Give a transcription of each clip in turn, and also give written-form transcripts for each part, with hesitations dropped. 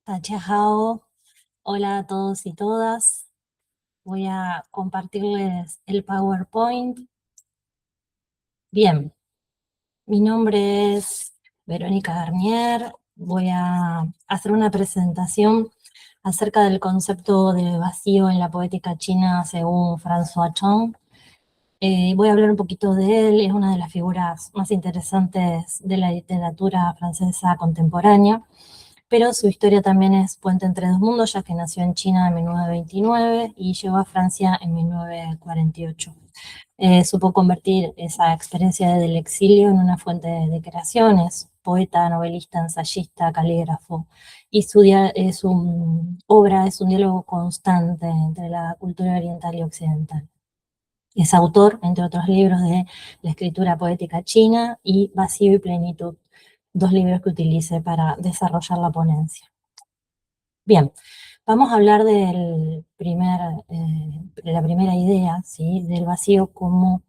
Tachahao, hola a todos y todas. Voy a compartirles el PowerPoint. Bien, mi nombre es Verónica Garnier. Voy a hacer una presentación acerca del concepto de vacío en la poética china según François Chong. Voy a hablar un poquito de él, es una de las figuras más interesantes de la literatura francesa contemporánea, pero su historia también es puente entre dos mundos, ya que nació en China en 1929 y llegó a Francia en 1948. Supo convertir esa experiencia del exilio en una fuente de creaciones, poeta, novelista, ensayista, calígrafo, y su obra es un diálogo constante entre la cultura oriental y occidental. Es autor, entre otros libros, de La escritura poética china y Vacío y plenitud, dos libros que utilicé para desarrollar la ponencia. Bien, vamos a hablar de la primera idea, ¿sí? Del vacío como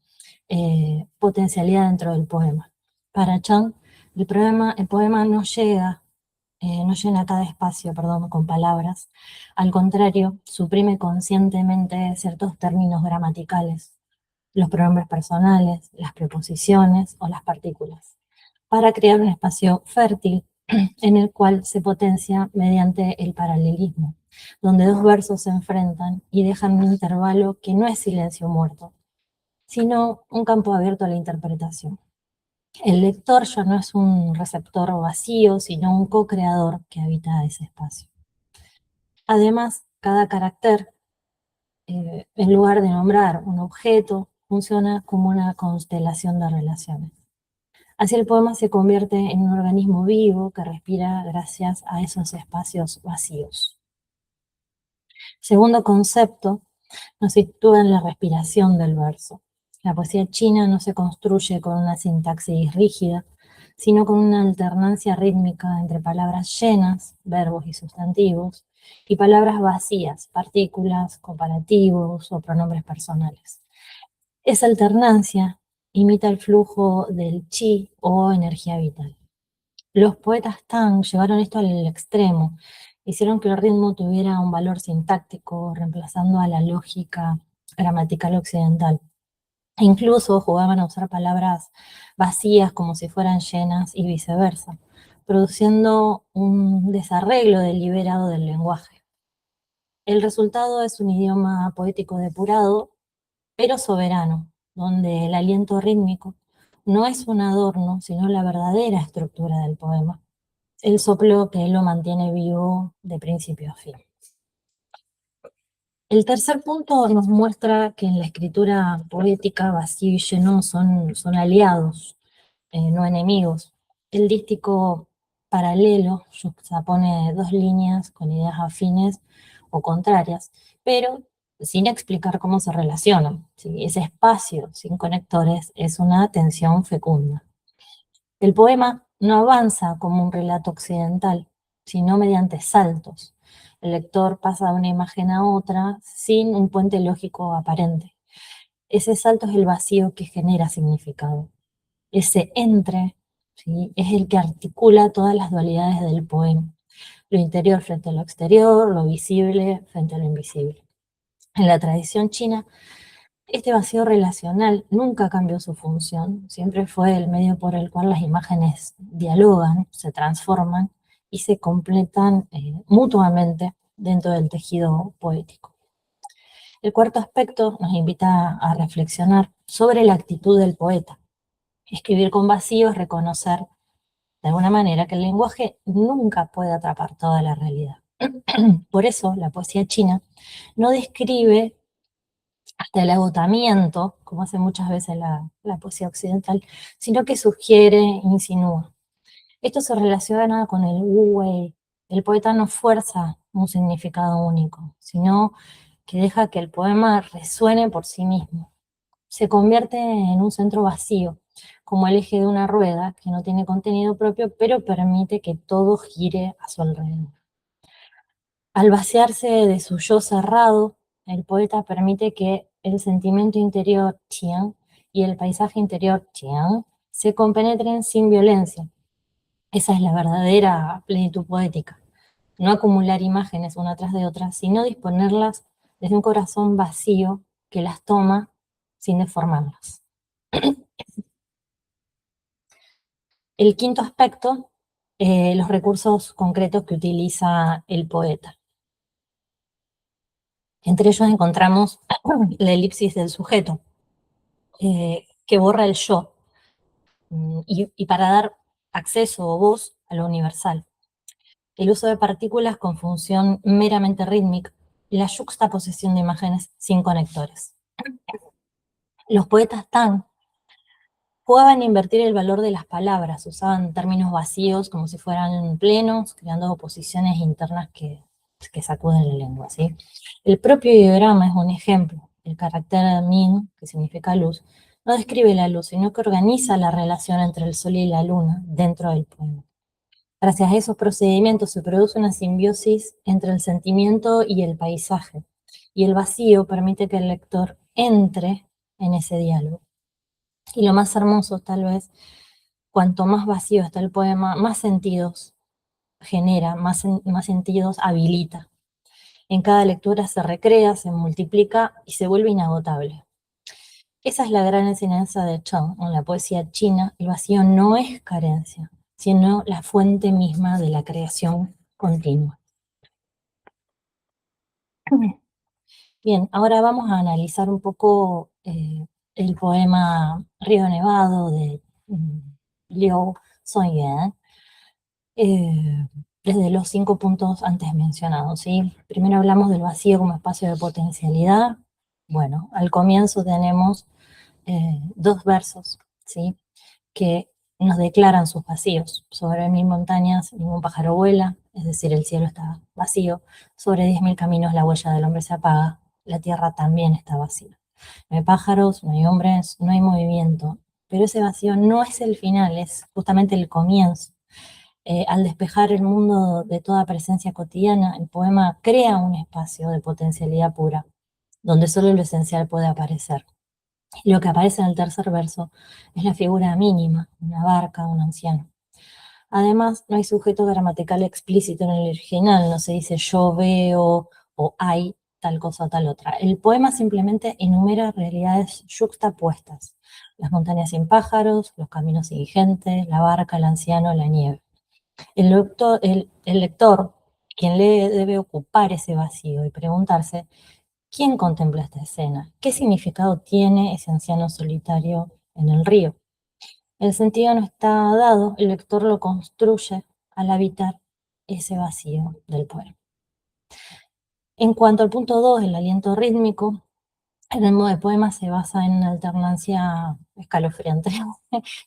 potencialidad dentro del poema. Para Chang, el poema no llena cada espacio, perdón, con palabras. Al contrario, suprime conscientemente ciertos términos gramaticales, los pronombres personales, las preposiciones o las partículas, para crear un espacio fértil en el cual se potencia mediante el paralelismo, donde dos versos se enfrentan y dejan un intervalo que no es silencio muerto, sino un campo abierto a la interpretación. El lector ya no es un receptor vacío, sino un co-creador que habita ese espacio. Además, cada carácter, en lugar de nombrar un objeto, funciona como una constelación de relaciones. Así el poema se convierte en un organismo vivo que respira gracias a esos espacios vacíos. Segundo concepto, nos sitúa en la respiración del verso. La poesía china no se construye con una sintaxis rígida, sino con una alternancia rítmica entre palabras llenas, verbos y sustantivos, y palabras vacías, partículas, comparativos o pronombres personales. Esa alternancia imita el flujo del chi o energía vital. Los poetas Tang llevaron esto al extremo, hicieron que el ritmo tuviera un valor sintáctico, reemplazando a la lógica gramatical occidental. E incluso jugaban a usar palabras vacías como si fueran llenas y viceversa, produciendo un desarreglo deliberado del lenguaje. El resultado es un idioma poético depurado, pero soberano, donde el aliento rítmico no es un adorno, sino la verdadera estructura del poema, el soplo que lo mantiene vivo de principio a fin. El tercer punto nos muestra que en la escritura poética vacío y lleno son aliados, no enemigos. El dístico paralelo juxtapone dos líneas con ideas afines o contrarias, pero sin explicar cómo se relacionan. ¿Sí? Ese espacio sin conectores es una tensión fecunda. El poema no avanza como un relato occidental, sino mediante saltos. El lector pasa de una imagen a otra sin un puente lógico aparente. Ese salto es el vacío que genera significado. Ese entre, ¿sí? Es el que articula todas las dualidades del poema. Lo interior frente a lo exterior, lo visible frente a lo invisible. En la tradición china, este vacío relacional nunca cambió su función, siempre fue el medio por el cual las imágenes dialogan, se transforman y se completan mutuamente dentro del tejido poético. El cuarto aspecto nos invita a reflexionar sobre la actitud del poeta. Escribir con vacío es reconocer de alguna manera que el lenguaje nunca puede atrapar toda la realidad. Por eso la poesía china no describe hasta el agotamiento, como hace muchas veces la poesía occidental, sino que sugiere, insinúa. Esto se relaciona con el Wu Wei. El poeta no fuerza un significado único, sino que deja que el poema resuene por sí mismo. Se convierte en un centro vacío, como el eje de una rueda que no tiene contenido propio, pero permite que todo gire a su alrededor. Al vaciarse de su yo cerrado, el poeta permite que el sentimiento interior Qian y el paisaje interior Qian se compenetren sin violencia. Esa es la verdadera plenitud poética. no acumular imágenes una tras de otra, sino disponerlas desde un corazón vacío que las toma sin deformarlas. El quinto aspecto, los recursos concretos que utiliza el poeta. Entre ellos encontramos la elipsis del sujeto, que borra el yo, y para dar acceso o voz a lo universal. El uso de partículas con función meramente rítmica, la yuxtaposición de imágenes sin conectores. Los poetas Tang jugaban a invertir el valor de las palabras, usaban términos vacíos como si fueran plenos, creando oposiciones internas que sacuden la lengua, ¿sí? El propio ideograma es un ejemplo. El carácter min, que significa luz, no describe la luz, sino que organiza la relación entre el sol y la luna dentro del poema. Gracias a esos procedimientos se produce una simbiosis entre el sentimiento y el paisaje, y el vacío permite que el lector entre en ese diálogo. Y lo más hermoso, tal vez, cuanto más vacío está el poema, más sentidos genera, más sentidos habilita. En cada lectura se recrea, se multiplica y se vuelve inagotable. Esa es la gran enseñanza de Chang. En la poesía china, el vacío no es carencia, sino la fuente misma de la creación continua. Bien, ahora vamos a analizar un poco el poema Río Nevado de Liu Songyuan, desde los 5 puntos antes mencionados, ¿sí? Primero hablamos del vacío como espacio de potencialidad. Bueno, al comienzo tenemos 2 versos, ¿sí? Que nos declaran sus vacíos. Sobre 1000 montañas ningún pájaro vuela, es decir, el cielo está vacío. Sobre 10.000 caminos la huella del hombre se apaga, la tierra también está vacía. No hay pájaros, no hay hombres, no hay movimiento. Pero ese vacío no es el final, es justamente el comienzo. Al despejar el mundo de toda presencia cotidiana, el poema crea un espacio de potencialidad pura, donde solo lo esencial puede aparecer. Y lo que aparece en el tercer verso es la figura mínima, una barca, un anciano. Además, no hay sujeto gramatical explícito en el original, no se dice yo veo o hay tal cosa o tal otra. El poema simplemente enumera realidades yuxtapuestas: las montañas sin pájaros, los caminos sin gente, la barca, el anciano, la nieve. El lector, quien lee, debe ocupar ese vacío y preguntarse: ¿quién contempla esta escena? ¿Qué significado tiene ese anciano solitario en el río? El sentido no está dado, el lector lo construye al habitar ese vacío del poema. En cuanto al punto 2, el aliento rítmico, el ritmo de poema se basa en una alternancia escalofriante,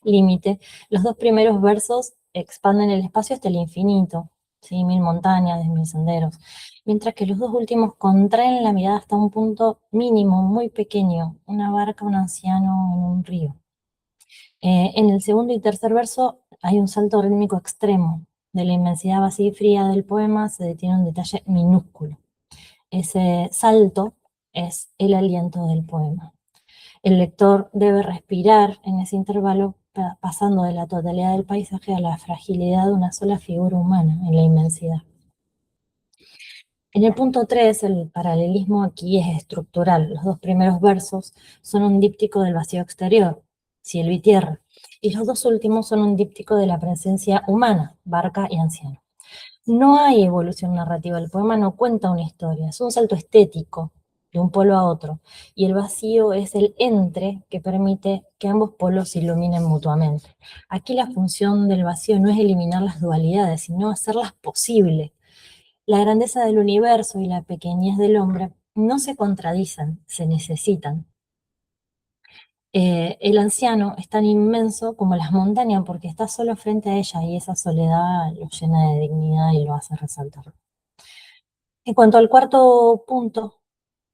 límite. Los 2 primeros versos expanden el espacio hasta el infinito, ¿sí? 1000 montañas, 10.000 senderos, mientras que los 2 últimos contraen la mirada hasta un punto mínimo, muy pequeño, una barca, un anciano en un río. En el segundo y tercer verso hay un salto rítmico extremo. De la inmensidad vacía y fría del poema se detiene un detalle minúsculo. Ese salto es el aliento del poema. El lector debe respirar en ese intervalo, pasando de la totalidad del paisaje a la fragilidad de una sola figura humana en la inmensidad. En el punto 3, el paralelismo aquí es estructural. Los 2 primeros versos son un díptico del vacío exterior, cielo y tierra, y los 2 últimos son un díptico de la presencia humana, barca y anciano. No hay evolución narrativa, el poema no cuenta una historia, es un salto estético de un polo a otro, y el vacío es el entre que permite que ambos polos se iluminen mutuamente. Aquí la función del vacío no es eliminar las dualidades, sino hacerlas posibles. La grandeza del universo y la pequeñez del hombre no se contradicen, se necesitan. El anciano es tan inmenso como las montañas porque está solo frente a ella y esa soledad lo llena de dignidad y lo hace resaltar. En cuanto al cuarto punto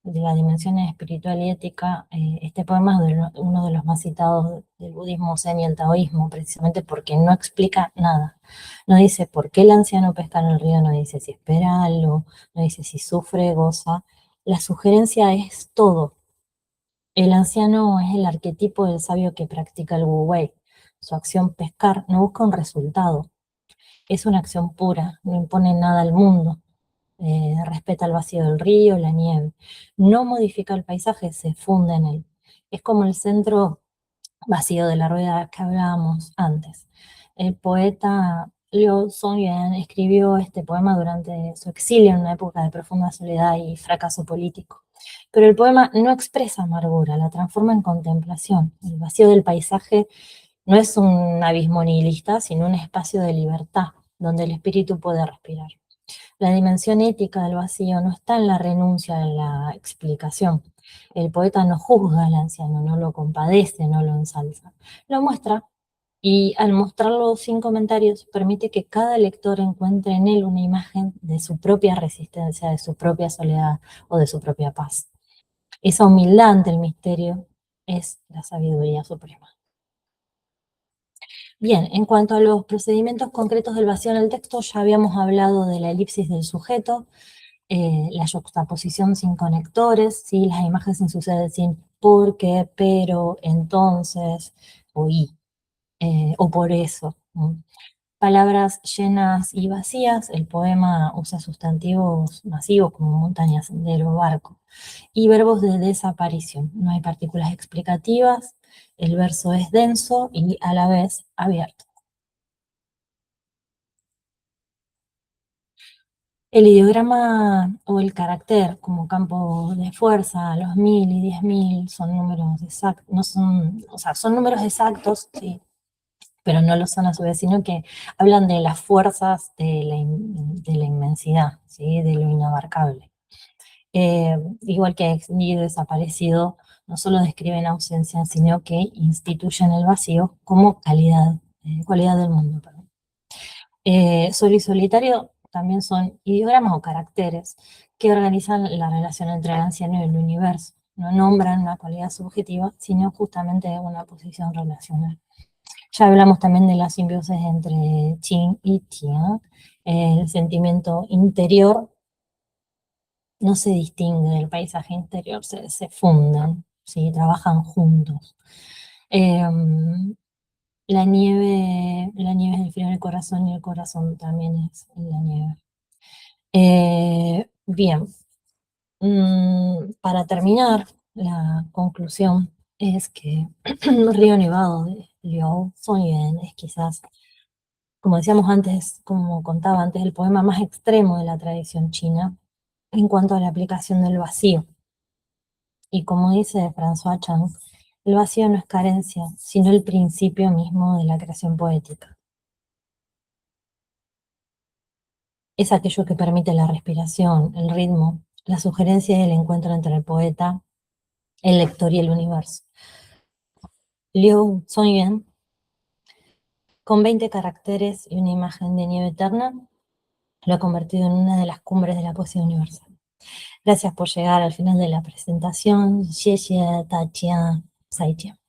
de la dimensión espiritual y ética, este poema es uno de los más citados del budismo zen y el taoísmo, precisamente porque no explica nada. No dice por qué el anciano pesca en el río, no dice si espera algo, no dice si sufre, goza. La sugerencia es todo. El anciano es el arquetipo del sabio que practica el Wu Wei. Su acción pescar no busca un resultado, es una acción pura, no impone nada al mundo, respeta el vacío del río, la nieve, no modifica el paisaje, se funde en él. Es como el centro vacío de la rueda que hablábamos antes. El poeta Liu Songyuan escribió este poema durante su exilio en una época de profunda soledad y fracaso político. Pero el poema no expresa amargura, la transforma en contemplación. El vacío del paisaje no es un abismo nihilista, sino un espacio de libertad, donde el espíritu puede respirar. La dimensión ética del vacío no está en la renuncia, en la explicación. El poeta no juzga al anciano, no lo compadece, no lo ensalza. Lo muestra y al mostrarlo sin comentarios permite que cada lector encuentre en él una imagen de su propia resistencia, de su propia soledad o de su propia paz. Esa humildad ante el misterio es la sabiduría suprema. Bien, en cuanto a los procedimientos concretos del vacío en el texto, ya habíamos hablado de la elipsis del sujeto, la juxtaposición sin conectores, ¿sí? Las imágenes sin suceder sin por qué, pero, entonces, o y, o por eso. ¿No? Palabras llenas y vacías, el poema usa sustantivos masivos como montaña, sendero, barco, y verbos de desaparición. No hay partículas explicativas, el verso es denso y a la vez abierto. El ideograma o el carácter como campo de fuerza, los 1000 y 10.000 son números exactos, no son, o sea, son números exactos, sí, pero no lo son a su vez, sino que hablan de las fuerzas de la inmensidad, ¿sí? De lo inabarcable. Igual que extendido y desaparecido, no solo describen ausencia, sino que instituyen el vacío como cualidad del mundo. Perdón. Solo y solitario también son ideogramas o caracteres que organizan la relación entre el anciano y el universo. No nombran una cualidad subjetiva, sino justamente una posición relacional. Ya hablamos también de la simbiosis entre Qin y Tian. El sentimiento interior no se distingue del paisaje interior, se funden, ¿sí? Trabajan juntos. Em, la nieve es el frío del corazón y el corazón también es la nieve. Bien, para terminar, la conclusión es que Río Nevado de Liu Songyuan es quizás, como decíamos antes, como contaba antes, el poema más extremo de la tradición china en cuanto a la aplicación del vacío. Y como dice François Chan, el vacío no es carencia, sino el principio mismo de la creación poética. Es aquello que permite la respiración, el ritmo, la sugerencia y el encuentro entre el poeta, el lector y el universo. Liu Songyuan, con 20 caracteres y una imagen de nieve eterna, lo ha convertido en una de las cumbres de la poesía universal. Gracias por llegar al final de la presentación. Xie xie, ta jia, zai jian.